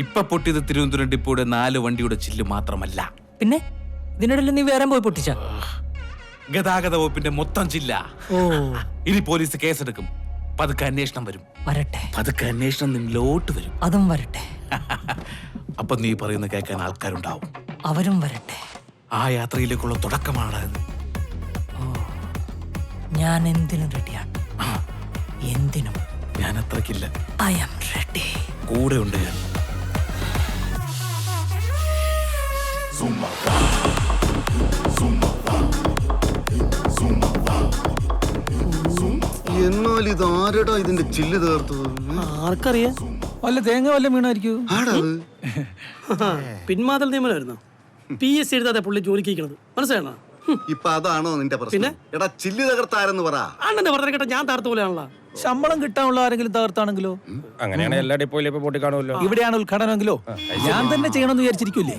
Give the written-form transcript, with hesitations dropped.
ഇപ്പൊ പൊട്ടിയത് തിരുവനന്തപുരം ഡിപ്പോയുടെ 4 വണ്ടിയുടെ ചില്ല് മാത്രമല്ല, പിന്നെ ഇതിനിടയിൽ നീ വേറെ പോയി പൊട്ടിച്ച? ഗതാഗത വകുപ്പിന്റെ മൊത്തം ചില്ല. ഓ, ഇനി പോലീസ് കേസെടുക്കും. പതുക്കെ അന്വേഷണം വരും. വരട്ടെ. പതുക്കെ അന്വേഷണം നിന്നിലോട്ട് വരും. അതും വരട്ടെ. അപ്പൊ നീ പറയുന്ന കേൾക്കാൻ ആൾക്കാരുണ്ടാവും. അവരും വരട്ടെ. ആ യാത്രയിലേക്കുള്ള തുടക്കമാണ്. ഞാൻ എന്തിനും റെഡിയാണ്. എന്തിനും. ഞാൻ അത്രക്കില്ല. I am ready. കൂടെ ഉണ്ട് ഞാൻ. എന്നാൽ ഇത് ആരടാ ഇതിന്റെ ചില്ല് തീർത്തത്? ആർക്കറിയാം? വല്ല തേങ്ങ വല്ല വീണായിരിക്കും. ആടത് പിന്മാതൽ നിയമനമായിരുന്നു. PS എഴുതാതെ പുള്ളി ജോലിക്ക് ഇരിക്കണത് മനസ്സിലാണോ? ഇപ്പൊ അതാണോ നിന്റെ പ്രശ്നം? എടാ ചില്ല് തകർത്താരെന്ന് പറ. അണ്ണന്റെ പറഞ്ഞ കേട്ടോ, ഞാൻ തകർത്ത പോലെയാണല്ലോ. ശമ്പളം കിട്ടാനുള്ള ആരെങ്കിലും തകർത്താണെങ്കിലോ? അങ്ങനെയാണ് എല്ലാ ഡിപ്പോയിലും ഇപ്പൊ പൊട്ടി കാണുമല്ലോ. ഇവിടെയാണ് ഉദ്ഘാടനമെങ്കിലോ ഞാൻ തന്നെ ചെയ്യണമെന്ന് വിചാരിച്ചിരിക്കൂലേ?